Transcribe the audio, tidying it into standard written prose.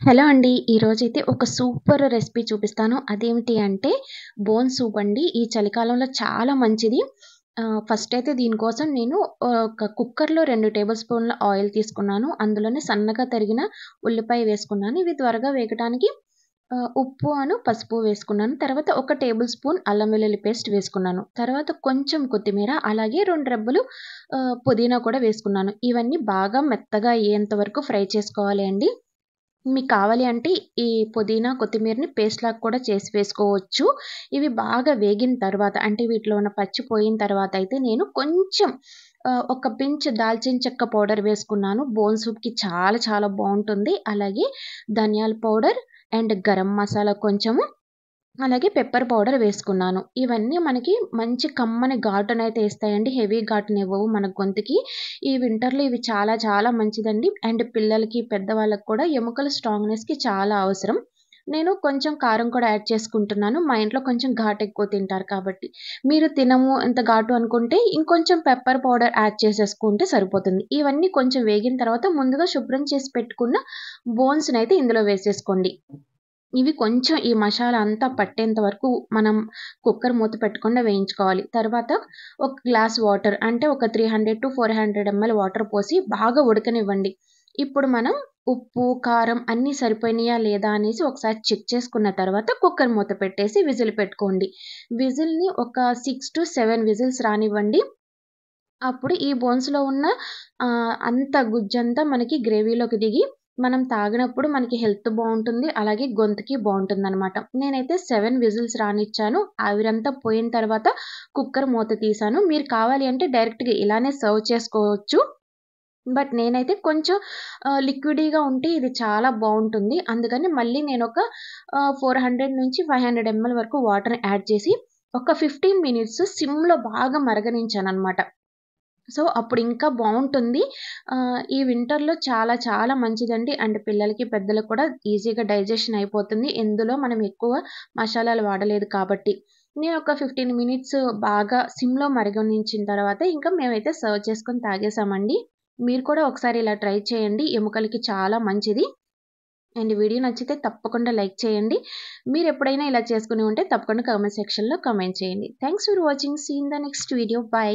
Hello అండి. ఈరోజైతే ఒక సూపర్ రెసిపీ చూపిస్తాను. అదేమిటి అంటే బోన్ సూప్ అండి. ఈ చలికాలంలో చాలా మంచిది. ఫస్ట్ అయితే దీనికోసం నేను ఒక కుక్కర్‌లో 2 టేబుల్ స్పూన్ల ఆయిల్ తీసుకున్నాను. అందులోనే సన్నగా తరిగిన ఉల్లిపాయ వేసుకున్నాను. ఇవి త్వరగా వేగటానికి ఉప్పు పసుపు వేసుకున్నాను. తర్వాత ఒక టేబుల్ స్పూన్ అల్లం వెల్లుల్లి పేస్ట్ వేసుకున్నాను. తర్వాత కొంచెం కొత్తిమీర అలాగే 2 రెబ్బలు పుదీనా కూడా వేసుకున్నాను. ఇవన్నీ బాగా మెత్తగా అయ్యేంత వరకు ఫ్రై చేసుకోవాలి అండి. మీకు కావాలి అంటే ఈ పుదీనా, కొత్తిమీరని పేస్ట్‌లాగా కూడా చేసి వేసుకోవచ్చు. ఇవి బాగా వేగిన తర్వాత అంటే వీటిలో ఉన్న పచ్చి పోయిన తర్వాత అయితే నేను కొంచెం ఒక పించ్ దాల్చిన చెక్క పౌడర్ వేసుకున్నాను. బోన్ సూప్‌కి చాలా చాలా బావుంటుంది. అలాగే ధనియాల పౌడర్ అండ్ గరం మసాలా కొంచెము అలాగే పెప్పర్ పౌడర్ వేసుకున్నాను. ఇవన్నీ మనకి మంచి కమ్మని ఘాటునైతే ఇస్తాయండి. హెవీ ఘాటునివ్వవు మన గొంతుకి. ఈ వింటర్‌లో ఇవి చాలా చాలా మంచిదండి. అండ్ పిల్లలకి, పెద్దవాళ్ళకి కూడా ఎముకల స్ట్రాంగ్‌నెస్‌కి చాలా అవసరం. నేను కొంచెం కారం కూడా యాడ్ చేసుకుంటున్నాను. మా ఇంట్లో కొంచెం ఘాటు ఎక్కువ తింటారు కాబట్టి. మీరు తినము ఇంత ఘాటు అనుకుంటే ఇంకొంచెం పెప్పర్ పౌడర్ యాడ్ చేసేసుకుంటే సరిపోతుంది. ఇవన్నీ కొంచెం వేగిన తర్వాత ముందుగా శుభ్రం చేసి పెట్టుకున్న బోన్స్‌నైతే ఇందులో వేసేసుకోండి. ఇవి కొంచెం ఈ మసాలా అంతా పట్టేంత వరకు మనం కుక్కర్ మూత పెట్టకుండా వేయించుకోవాలి. తర్వాత ఒక గ్లాస్ వాటర్ అంటే ఒక 300-400 ఎంఎల్ వాటర్ పోసి బాగా ఉడకనివ్వండి. ఇప్పుడు మనం ఉప్పు, కారం అన్నీ సరిపోయినాయా లేదా అనేసి ఒకసారి చెక్ చేసుకున్న తర్వాత కుక్కర్ మూత పెట్టేసి విజిల్ పెట్టుకోండి. విజిల్‌ని ఒక 6-7 విజిల్స్ రానివ్వండి. అప్పుడు ఈ బోన్స్‌లో ఉన్న అంత గుజ్జంతా మనకి గ్రేవీలోకి దిగి, మనం తాగినప్పుడు మనకి హెల్త్ బావుంటుంది. అలాగే గొంతుకి బావుంటుందనమాట. నేనైతే 7 విజిల్స్ రానిచ్చాను. ఆవిరంతా పోయిన తర్వాత కుక్కర్ మూత తీశాను. మీరు కావాలి అంటే డైరెక్ట్‌గా ఇలానే సర్వ్ చేసుకోవచ్చు. బట్ నేనైతే కొంచెం లిక్విడీగా ఉంటే ఇది చాలా బావుంటుంది. అందుకని మళ్ళీ నేనొక 400-500 ఎంఎల్ వరకు వాటర్‌ని యాడ్ చేసి, ఒక 15 మినిట్స్ సిమ్‌లో బాగా మరగనించాననమాట. సో, అప్పుడింకా బావుంటుంది. ఈ వింటర్‌లో చాలా చాలా మంచిదండి. అండ్ పిల్లలకి, పెద్దలకి కూడా ఈజీగా డైజెషన్ అయిపోతుంది. ఇందులో మనం ఎక్కువ మసాలాలు వాడలేదు కాబట్టి. నేనొక 15 మినిట్స్ బాగా సిమ్‌లో మరగనించిన తర్వాత ఇంకా మేమైతే సర్వ్ చేసుకొని తాగేసామండి. మీరు కూడా ఒకసారి ఇలా ట్రై చేయండి. ఎముకలకి చాలా మంచిది. అండ్ వీడియో నచ్చితే తప్పకుండా లైక్ చేయండి. మీరెప్పుడైనా ఇలా చేసుకుని ఉంటే తప్పకుండా కామెంట్ సెక్షన్‌లో కామెంట్ చేయండి. Thanks for watching. See you in the next video. By.